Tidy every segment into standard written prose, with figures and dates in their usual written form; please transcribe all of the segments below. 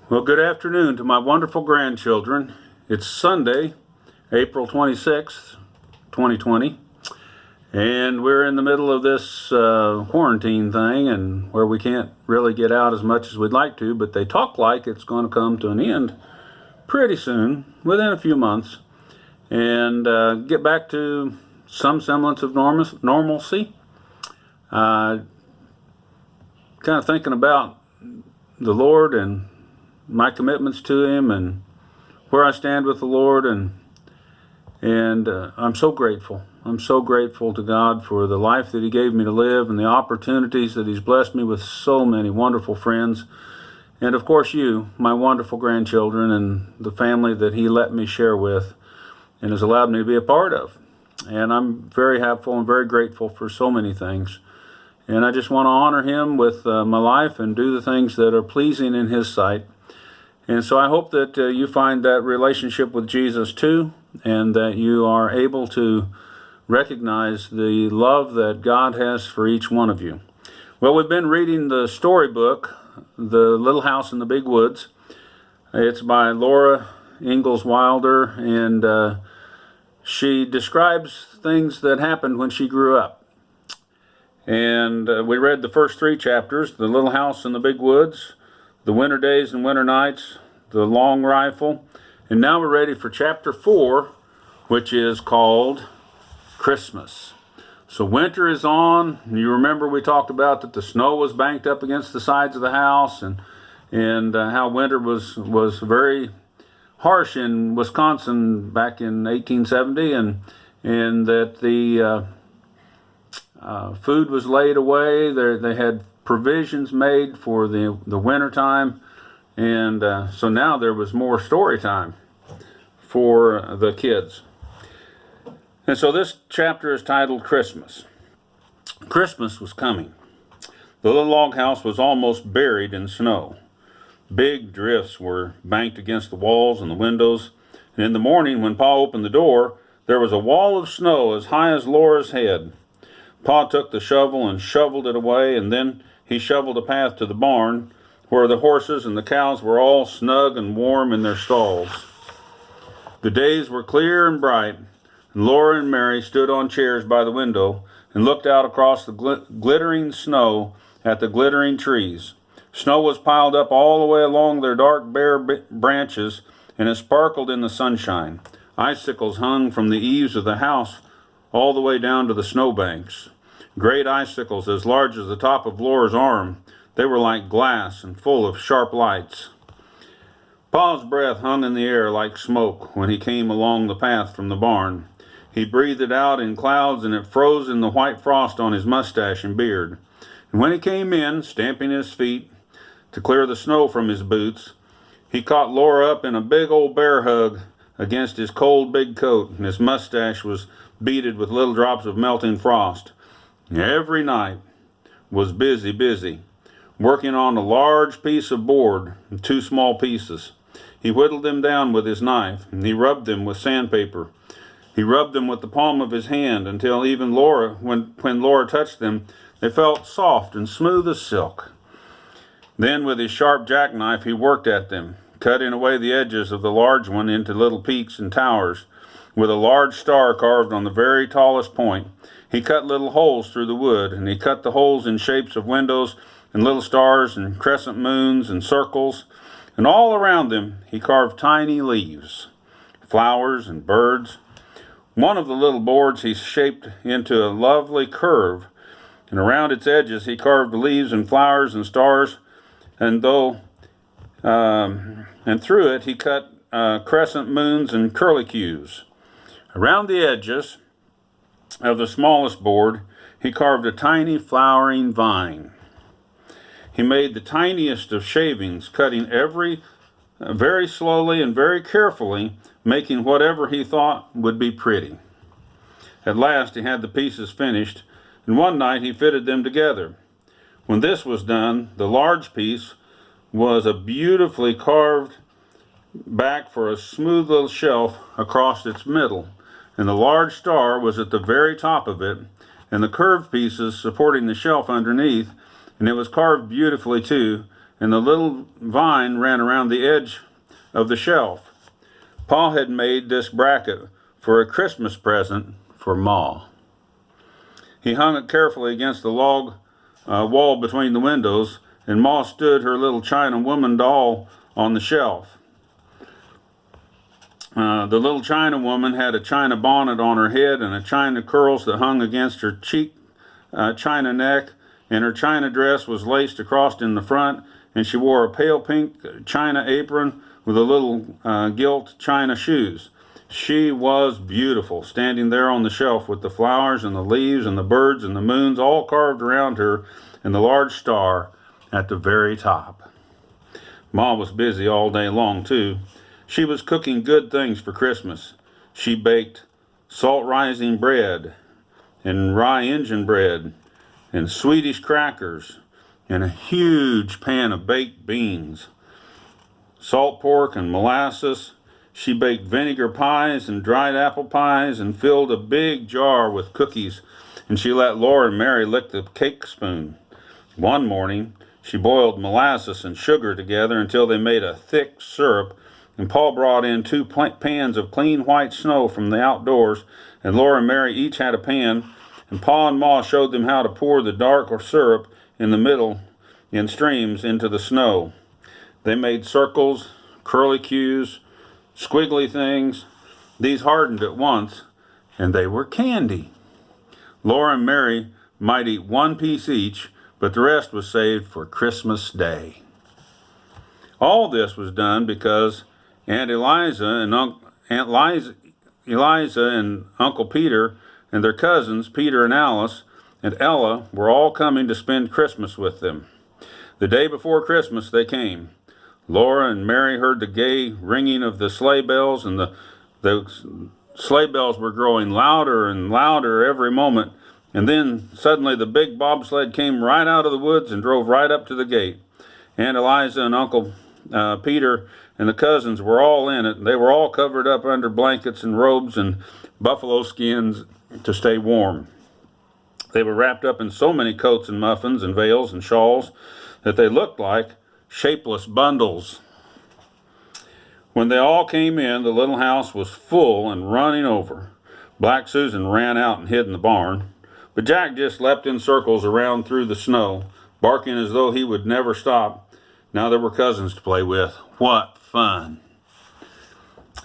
Well, good afternoon to my wonderful grandchildren. It's Sunday, April 26th, 2020, and we're in the middle of this quarantine thing and where we can't really get out as much as we'd like to, but they talk like it's going to come to an end pretty soon, within a few months, and get back to some semblance of normalcy. Kind of thinking about the Lord and my commitments to Him and where I stand with the Lord, and I'm so grateful. I'm so grateful to God for the life that He gave me to live and the opportunities that He's blessed me with so many wonderful friends, and of course you, my wonderful grandchildren, and the family that He let me share with and has allowed me to be a part of. And I'm very happy and very grateful for so many things. And I just want to honor Him with my life and do the things that are pleasing in His sight. And so I hope that you find that relationship with Jesus too, and that you are able to recognize the love that God has for each one of you. Well, we've been reading the storybook, The Little House in the Big Woods. It's by Laura Ingalls Wilder, and she describes things that happened when she grew up. And we read the first 3 chapters, The Little House in the Big Woods, The Winter Days and Winter Nights, The Long Rifle, and now we're ready for chapter 4, which is called Christmas. So winter is on. You remember we talked about that the snow was banked up against the sides of the house, and how winter was very harsh in Wisconsin back in 1870, and that the food was laid away. They had provisions made for the winter time, and so now there was more story time for the kids. And so this chapter is titled Christmas. Christmas was coming. The little log house was almost buried in snow. Big drifts were banked against the walls and the windows, and in the morning when Pa opened the door, there was a wall of snow as high as Laura's head. Pa took the shovel and shoveled it away, and then he shoveled a path to the barn, where the horses and the cows were all snug and warm in their stalls. The days were clear and bright, and Laura and Mary stood on chairs by the window and looked out across the glittering snow at the glittering trees. Snow was piled up all the way along their dark bare branches, and it sparkled in the sunshine. Icicles hung from the eaves of the house all the way down to the snowbanks. Great icicles as large as the top of Laura's arm. They were like glass and full of sharp lights. Pa's breath hung in the air like smoke when he came along the path from the barn. He breathed it out in clouds, and it froze in the white frost on his mustache and beard. And when he came in, stamping his feet to clear the snow from his boots, he caught Laura up in a big old bear hug against his cold big coat, and his mustache was beaded with little drops of melting frost. Every night was busy, working on a large piece of board in 2 small pieces. He whittled them down with his knife, and he rubbed them with sandpaper. He rubbed them with the palm of his hand until even when Laura touched them, they felt soft and smooth as silk. Then with his sharp jackknife he worked at them, cutting away the edges of the large one into little peaks and towers, with a large star carved on the very tallest point. He cut little holes through the wood, and he cut the holes in shapes of windows and little stars and crescent moons and circles, and all around them he carved tiny leaves, flowers and birds. One of the little boards he shaped into a lovely curve, and around its edges he carved leaves and flowers and stars, and through it he cut crescent moons and curlicues. Around the edges of the smallest board, he carved a tiny flowering vine. He made the tiniest of shavings, cutting very slowly and very carefully, making whatever he thought would be pretty. At last he had the pieces finished, and one night he fitted them together. When this was done, the large piece was a beautifully carved back for a smooth little shelf across its middle, and the large star was at the very top of it, and the curved pieces supporting the shelf underneath, and it was carved beautifully too, and the little vine ran around the edge of the shelf. Pa had made this bracket for a Christmas present for Ma. He hung it carefully against the log wall between the windows, and Ma stood her little China woman doll on the shelf. The little China woman had a China bonnet on her head and a China curls that hung against her cheek China neck, and her China dress was laced across in the front, and she wore a pale pink China apron with a little gilt China shoes. She was beautiful, standing there on the shelf with the flowers and the leaves and the birds and the moons all carved around her, and the large star at the very top. Ma was busy all day long, too. She was cooking good things for Christmas. She baked salt rising bread and rye Injun bread and Swedish crackers and a huge pan of baked beans, salt pork and molasses. She baked vinegar pies and dried apple pies and filled a big jar with cookies, and she let Laura and Mary lick the cake spoon. One morning, she boiled molasses and sugar together until they made a thick syrup, and Pa brought in 2 pans of clean white snow from the outdoors, and Laura and Mary each had a pan, and Pa and Ma showed them how to pour the dark syrup in the middle in streams into the snow. They made circles, curlicues, squiggly things. These hardened at once, and they were candy. Laura and Mary might eat 1 piece each, but the rest was saved for Christmas Day. All this was done because Aunt Eliza and Uncle Peter and their cousins, Peter and Alice and Ella, were all coming to spend Christmas with them. The day before Christmas they came. Laura and Mary heard the gay ringing of the sleigh bells, and the sleigh bells were growing louder and louder every moment. And then suddenly the big bobsled came right out of the woods and drove right up to the gate. Aunt Eliza and Uncle Peter and the cousins were all in it. They were all covered up under blankets and robes and buffalo skins to stay warm. They were wrapped up in so many coats and muffins and veils and shawls that they looked like shapeless bundles. When they all came in, the little house was full and running over. Black Susan ran out and hid in the barn, but Jack just leapt in circles around through the snow, barking as though he would never stop. Now there were cousins to play with. What fun!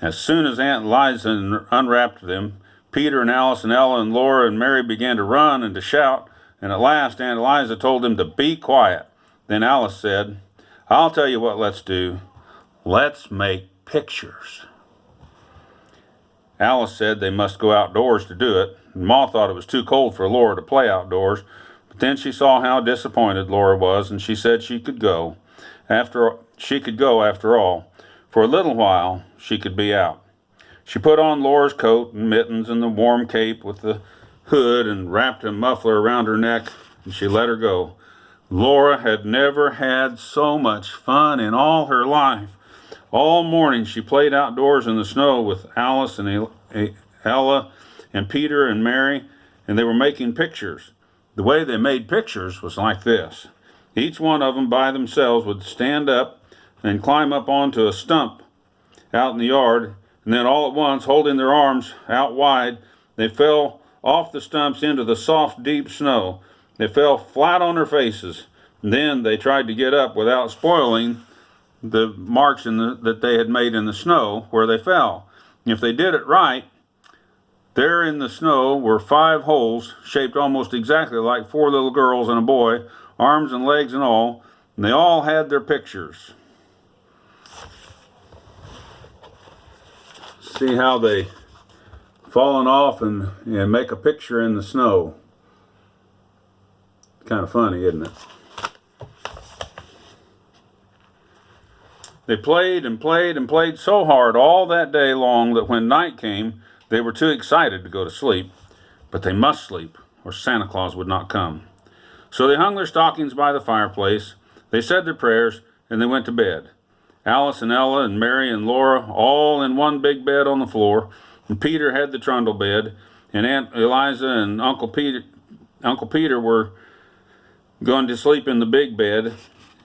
As soon as Aunt Eliza unwrapped them, Peter and Alice and Ella and Laura and Mary began to run and to shout, and at last Aunt Eliza told them to be quiet. Then Alice said, "I'll tell you what let's do. Let's make pictures." Alice said they must go outdoors to do it, and Ma thought it was too cold for Laura to play outdoors, but then she saw how disappointed Laura was, and she said she could go. After all. For a little while, she could be out. She put on Laura's coat and mittens and the warm cape with the hood and wrapped a muffler around her neck, and she let her go. Laura had never had so much fun in all her life. All morning she played outdoors in the snow with Alice and Ella and Peter and Mary, and they were making pictures. The way they made pictures was like this. Each one of them by themselves would stand up and climb up onto a stump out in the yard, and then all at once, holding their arms out wide, they fell off the stumps into the soft, deep snow. They fell flat on their faces. And then they tried to get up without spoiling the marks that they had made in the snow where they fell. If they did it right, there in the snow were 5 holes shaped almost exactly like 4 little girls and a boy, arms and legs and all, and they all had their pictures. See how they fallen off and make a picture in the snow. Kind of funny, isn't it? They played and played and played so hard all that day long that when night came, they were too excited to go to sleep. But they must sleep, or Santa Claus would not come. So they hung their stockings by the fireplace, they said their prayers, and they went to bed. Alice and Ella and Mary and Laura all in one big bed on the floor, and Peter had the trundle bed, and Aunt Eliza and Uncle Peter were going to sleep in the big bed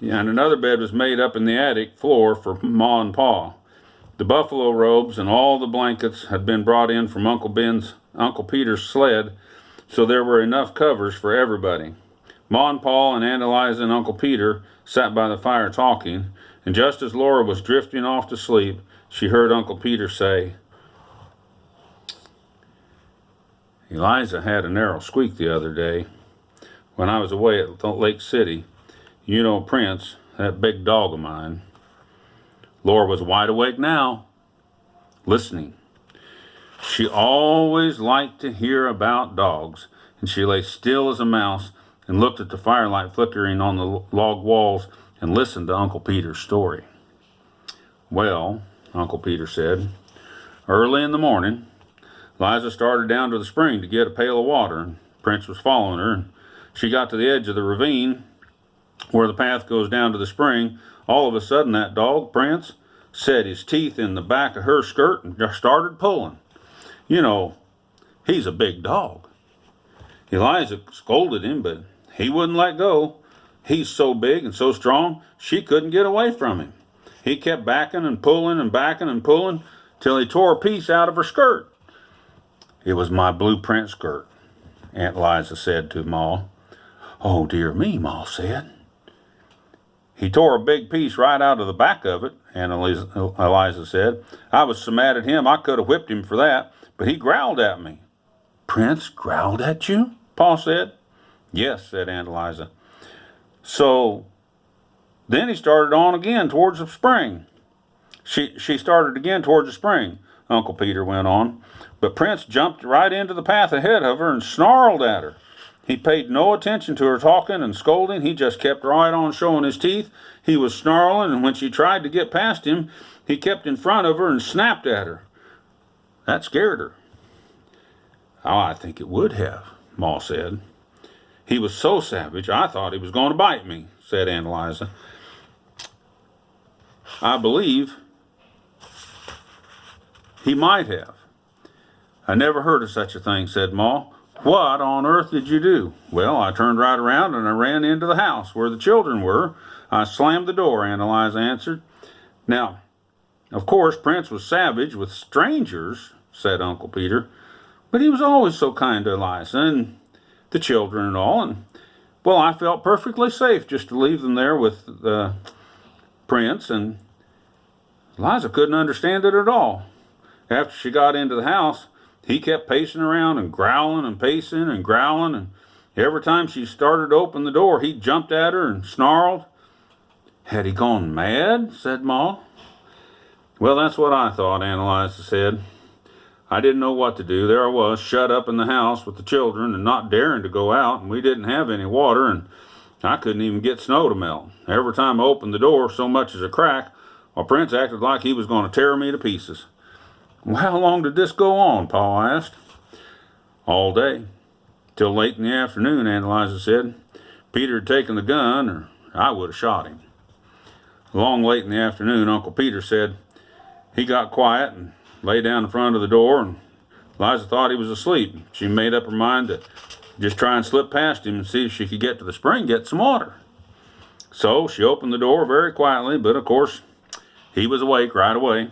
And another bed was made up in the attic floor for Ma and Pa. The buffalo robes and all the blankets had been brought in from Uncle Peter's sled, so there were enough covers for everybody. Ma and Pa and Aunt Eliza and Uncle Peter sat by the fire talking, and just as Laura was drifting off to sleep, she heard Uncle Peter say, "Eliza had a narrow squeak the other day when I was away at Lake City. You know Prince, that big dog of mine." Laura was wide awake now, listening. She always liked to hear about dogs, and she lay still as a mouse and looked at the firelight flickering on the log walls and listened to Uncle Peter's story. "Well," Uncle Peter said, "early in the morning, Liza started down to the spring to get a pail of water, and Prince was following her, and she got to the edge of the ravine where the path goes down to the spring. All of a sudden, that dog, Prince, set his teeth in the back of her skirt and just started pulling. You know, he's a big dog. Eliza scolded him, but he wouldn't let go. He's so big and so strong, she couldn't get away from him. He kept backing and pulling and backing and pulling till he tore a piece out of her skirt." "It was my blueprint skirt," Aunt Eliza said to Ma. "Oh, dear me," Ma said. "He tore a big piece right out of the back of it," Aunt Eliza said. "I was so mad at him I could have whipped him for that, but he growled at me." "Prince growled at you?" Pa said. "Yes," said Aunt Eliza. "So then he started on again towards the spring." She started again towards the spring," Uncle Peter went on. "But Prince jumped right into the path ahead of her and snarled at her. He paid no attention to her talking and scolding. He just kept right on showing his teeth. He was snarling, and when she tried to get past him, he kept in front of her and snapped at her. That scared her." "Oh, I think it would have," Ma said. "He was so savage, I thought he was going to bite me," said Aunt Eliza. "I believe he might have." "I never heard of such a thing," said Ma. "What on earth did you do?" "Well, I turned right around and I ran into the house where the children were. I slammed the door," Aunt Eliza answered. "Now, of course, Prince was savage with strangers," said Uncle Peter, "but he was always so kind to Eliza and the children and all, and, well, I felt perfectly safe just to leave them there with Prince, and Eliza couldn't understand it at all. After she got into the house, he kept pacing around and growling and pacing and growling, and every time she started to open the door, he jumped at her and snarled." "Had he gone mad?" said Ma. "Well, that's what I thought," Aunt Eliza said. "I didn't know what to do. There I was, shut up in the house with the children and not daring to go out, and we didn't have any water, and I couldn't even get snow to melt. Every time I opened the door so much as a crack, well, Prince acted like he was going to tear me to pieces." "Well, how long did this go on?" Pa asked. "All day. Till late in the afternoon," Aunt Eliza said. "Peter had taken the gun, or I would have shot him." Along late in the afternoon, Uncle Peter said he got quiet and lay down in front of the door, and Eliza thought he was asleep. She made up her mind to just try and slip past him and see if she could get to the spring and get some water. So she opened the door very quietly, but of course he was awake right away.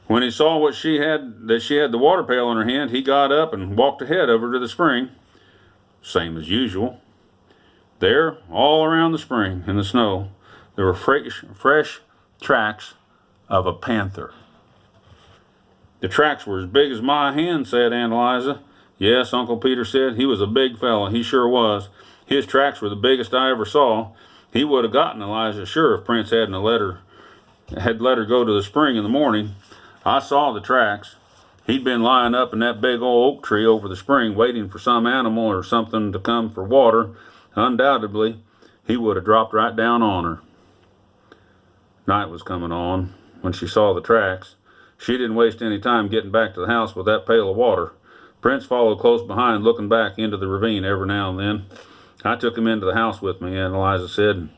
When he saw that she had the water pail in her hand, he got up and walked ahead of her to the spring, same as usual. There, all around the spring in the snow, there were fresh tracks of a panther. "The tracks were as big as my hand," said Aunt Eliza. "Yes," Uncle Peter said, "he was a big fella, he sure was. His tracks were the biggest I ever saw. He would have gotten Eliza sure if Prince hadn't let her go to the spring in the morning. I saw the tracks. He'd been lying up in that big old oak tree over the spring waiting for some animal or something to come for water. Undoubtedly, he would have dropped right down on her." Night was coming on when she saw the tracks. She didn't waste any time getting back to the house with that pail of water. Prince followed close behind, looking back into the ravine every now and then. "I took him into the house with me," Aunt Eliza said, "and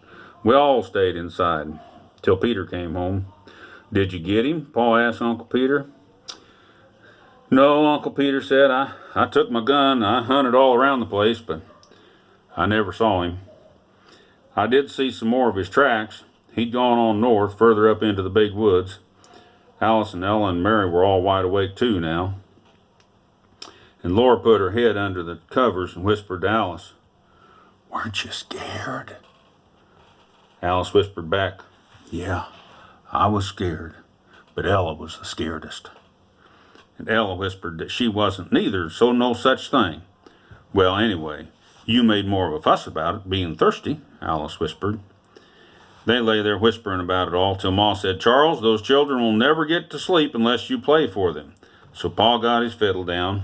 we all stayed inside till Peter came home." "Did you get him?" Pa asked Uncle Peter. "No," Uncle Peter said. I took my gun. I hunted all around the place, but I never saw him. I did see some more of his tracks. He'd gone on north, further up into the big woods. Alice and Ella and Mary were all wide awake too now. And Laura put her head under the covers and whispered to Alice, "Weren't you scared?" Alice whispered back, "Yeah, I was scared, but Ella was the scaredest." And Ella whispered that she wasn't neither, so no such thing. "Well, anyway, you made more of a fuss about it, being thirsty," Alice whispered. They lay there whispering about it all till Ma said, "Charles, those children will never get to sleep unless you play for them." So Pa got his fiddle down.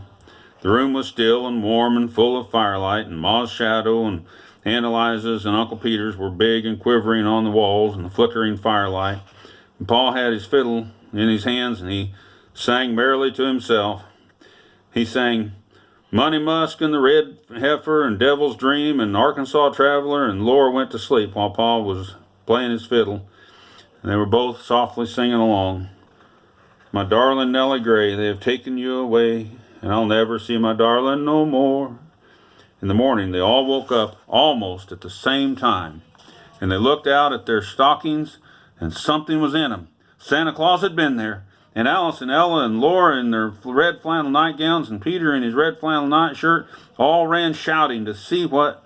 The room was still and warm and full of firelight, and Ma's shadow and Aunt Eliza's and Uncle Peter's were big and quivering on the walls in the flickering firelight. And Pa had his fiddle in his hands, and he sang merrily to himself. He sang Money Musk and the Red Heifer and Devil's Dream and Arkansas Traveler, and Laura went to sleep while Pa was playing his fiddle, and they were both softly singing along. "My darling Nellie Gray, they have taken you away, and I'll never see my darling no more." In the morning, they all woke up almost at the same time, and they looked out at their stockings, and something was in them. Santa Claus had been there, and Alice and Ella and Laura in their red flannel nightgowns, and Peter in his red flannel nightshirt, all ran shouting to see what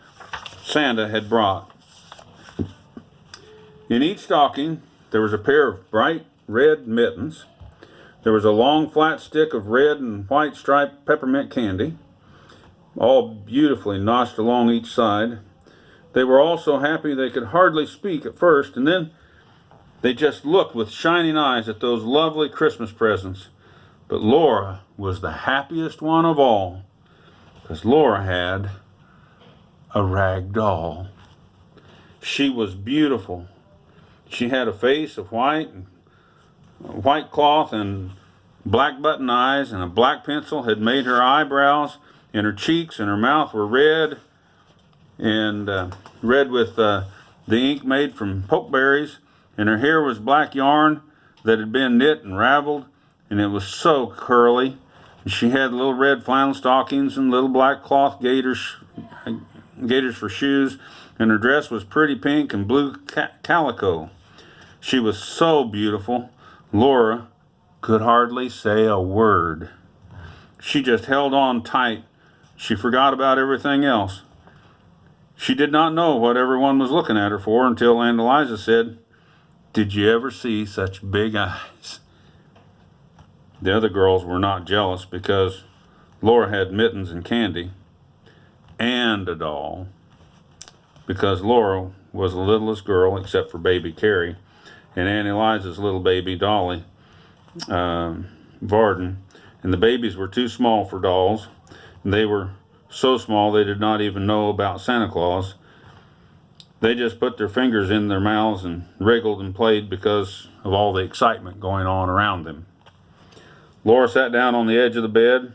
Santa had brought. In each stocking, there was a pair of bright red mittens. There was a long flat stick of red and white striped peppermint candy, all beautifully notched along each side. They were all so happy they could hardly speak at first, and then they just looked with shining eyes at those lovely Christmas presents. But Laura was the happiest one of all, because Laura had a rag doll. She was beautiful. She had a face of white cloth and black button eyes, and a black pencil had made her eyebrows, and her cheeks and her mouth were red, and red with the ink made from pokeberries, and her hair was black yarn that had been knit and raveled, and it was so curly. And she had little red flannel stockings and little black cloth gaiters for shoes, and her dress was pretty pink and blue calico. She was so beautiful, Laura could hardly say a word. She just held on tight. She forgot about everything else. She did not know what everyone was looking at her for until Aunt Eliza said, "Did you ever see such big eyes?" The other girls were not jealous because Laura had mittens and candy and a doll, because Laura was the littlest girl except for baby Carrie, and Aunt Eliza's little baby Dolly Varden, and the babies were too small for dolls, and they were so small they did not even know about Santa Claus. They just put their fingers in their mouths and wriggled and played because of all the excitement going on around them. Laura sat down on the edge of the bed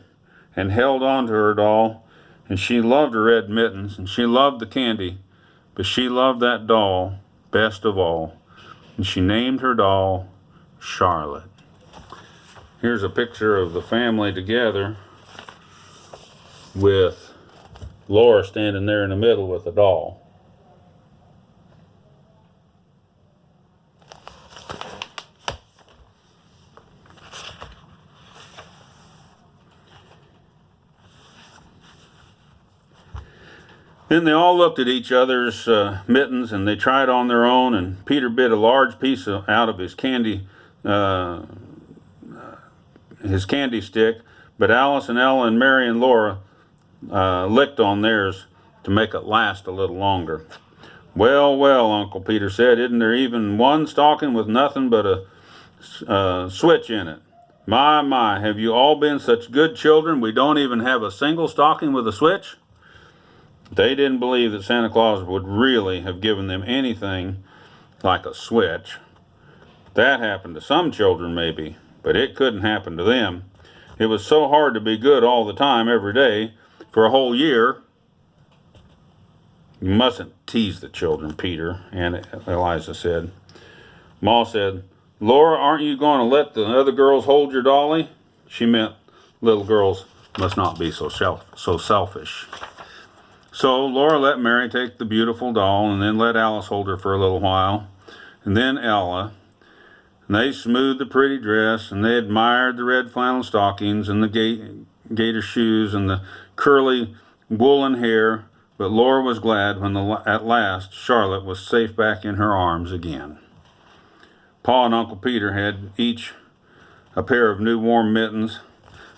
and held on to her doll, and she loved her red mittens, and she loved the candy, but she loved that doll best of all, and she named her doll Charlotte. Here's a picture of the family together with Laura standing there in the middle with the doll. Then they all looked at each other's mittens, and they tried on their own, and Peter bit a large piece out of his candy stick, but Alice and Ella and Mary and Laura licked on theirs to make it last a little longer. "Well, well," Uncle Peter said, "isn't there even one stocking with nothing but a switch in it? My, have you all been such good children we don't even have a single stocking with a switch?" They didn't believe that Santa Claus would really have given them anything like a switch. That happened to some children maybe, but it couldn't happen to them. It was so hard to be good all the time, every day, for a whole year. "You mustn't tease the children, Peter," Aunt Eliza said. Ma said, "Laura, aren't you going to let the other girls hold your dolly?" She meant little girls must not be so selfish. So Laura let Mary take the beautiful doll and then let Alice hold her for a little while. And then Ella. And they smoothed the pretty dress and they admired the red flannel stockings and the gaiter shoes and the curly woolen hair. But Laura was glad when at last Charlotte was safe back in her arms again. Pa and Uncle Peter had each a pair of new warm mittens,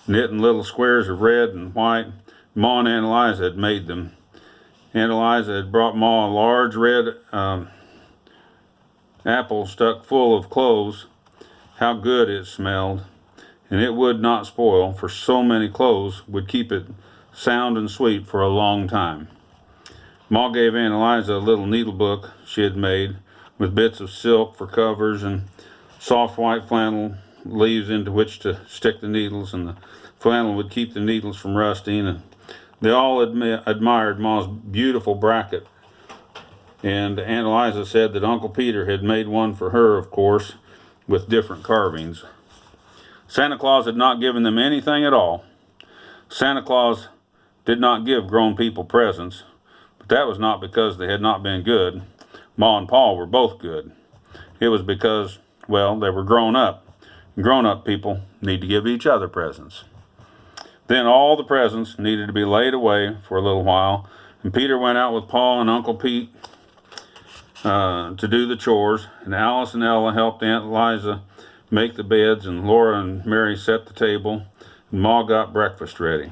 knit in little squares of red and white. Ma and Aunt Eliza had made them. Aunt Eliza had brought Ma a large red apple stuck full of cloves. How good it smelled, and it would not spoil, for so many cloves would keep it sound and sweet for a long time. Ma gave Aunt Eliza a little needle book she had made with bits of silk for covers and soft white flannel leaves into which to stick the needles, and the flannel would keep the needles from rusting. And they all admired Ma's beautiful bracket, and Aunt Eliza said that Uncle Peter had made one for her, of course, with different carvings. Santa Claus had not given them anything at all. Santa Claus did not give grown people presents, but that was not because they had not been good. Ma and Pa were both good. It was because, well, they were grown up. Grown-up people need to give each other presents. Then all the presents needed to be laid away for a little while, and Peter went out with Pa and Uncle Pete to do the chores, and Alice and Ella helped Aunt Eliza make the beds, and Laura and Mary set the table, and Ma got breakfast ready.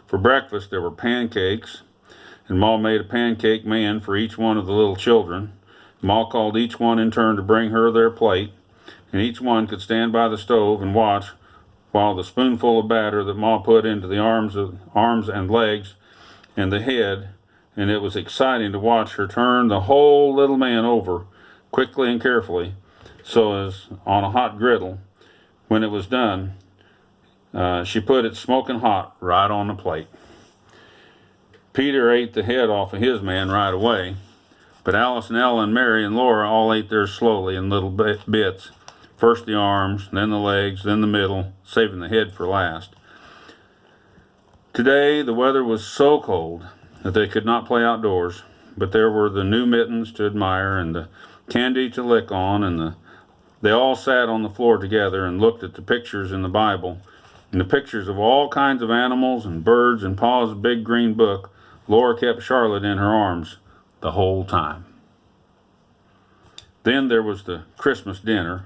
For breakfast there were pancakes, and Ma made a pancake man for each one of the little children. Ma called each one in turn to bring her their plate, and each one could stand by the stove and watch while the spoonful of batter that Ma put into the arms and legs and the head, and it was exciting to watch her turn the whole little man over quickly and carefully, so as on a hot griddle. When it was done, she put it smoking hot right on the plate. Peter ate the head off of his man right away, but Alice and Ella and Mary and Laura all ate theirs slowly in little bits. First the arms, then the legs, then the middle, saving the head for last. Today the weather was so cold that they could not play outdoors, but there were the new mittens to admire and the candy to lick on, and they all sat on the floor together and looked at the pictures in the Bible, and the pictures of all kinds of animals and birds in Pa's big green book. Laura kept Charlotte in her arms the whole time. Then there was the Christmas dinner.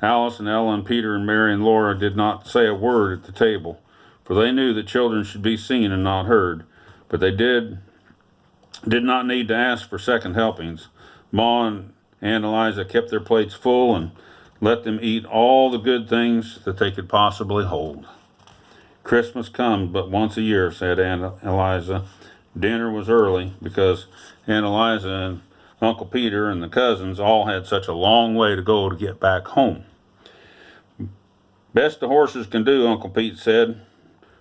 Alice and Ella and Peter and Mary and Laura did not say a word at the table, for they knew that children should be seen and not heard, but they did not need to ask for second helpings. Ma and Aunt Eliza kept their plates full and let them eat all the good things that they could possibly hold. Christmas comes but once a year, said Aunt Eliza. Dinner was early because Aunt Eliza and Uncle Peter and the cousins all had such a long way to go to get back home. Best the horses can do, Uncle Pete said.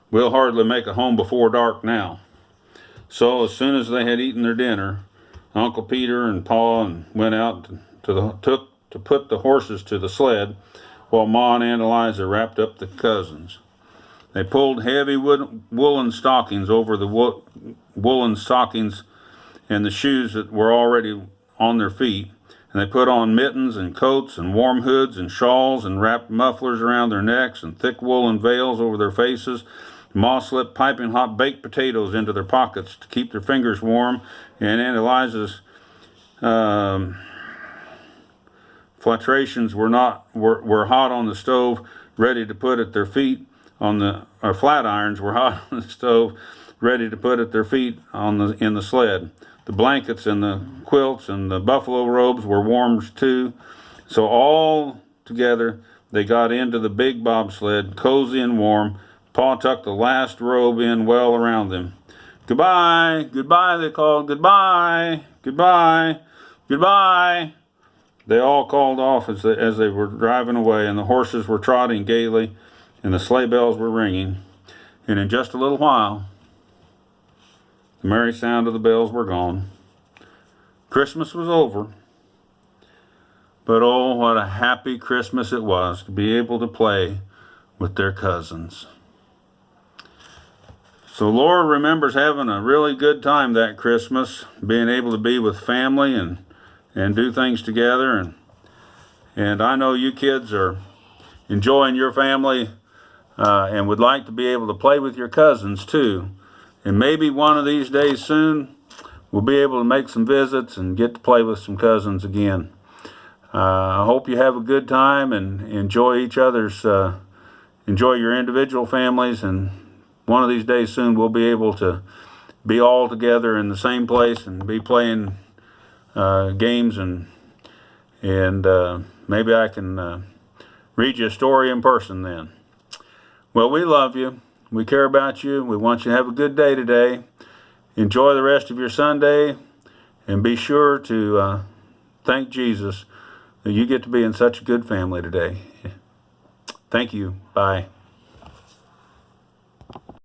We'll hardly make it home before dark now. So as soon as they had eaten their dinner, Uncle Peter and Pa went out to put the horses to the sled, while Ma and Aunt Eliza wrapped up the cousins. They pulled heavy woolen stockings over the woolen stockings and the shoes that were already on their feet, and they put on mittens and coats and warm hoods and shawls and wrapped mufflers around their necks and thick woolen veils over their faces. Ma slipped piping hot baked potatoes into their pockets to keep their fingers warm, and Aunt Eliza's flatrations were hot on the stove, ready to put at their feet flat irons were hot on the stove, ready to put at their feet in the sled. The blankets and the quilts and the buffalo robes were warm too. So all together they got into the big bobsled, cozy and warm. Pa tucked the last robe in well around them. Goodbye, goodbye, they called. Goodbye, goodbye, goodbye. They all called off as they were driving away, and the horses were trotting gaily, and the sleigh bells were ringing. And in just a little while, the merry sound of the bells were gone. Christmas was over. But oh, what a happy Christmas it was to be able to play with their cousins. So Laura remembers having a really good time that Christmas, being able to be with family and do things together. And I know you kids are enjoying your family and would like to be able to play with your cousins too. And maybe one of these days soon, we'll be able to make some visits and get to play with some cousins again. I hope you have a good time and enjoy each other's, enjoy your individual families, and one of these days soon we'll be able to be all together in the same place and be playing games, and maybe I can read you a story in person then. Well, we love you. We care about you. We want you to have a good day today. Enjoy the rest of your Sunday, and be sure to thank Jesus that you get to be in such a good family today. Thank you. Bye.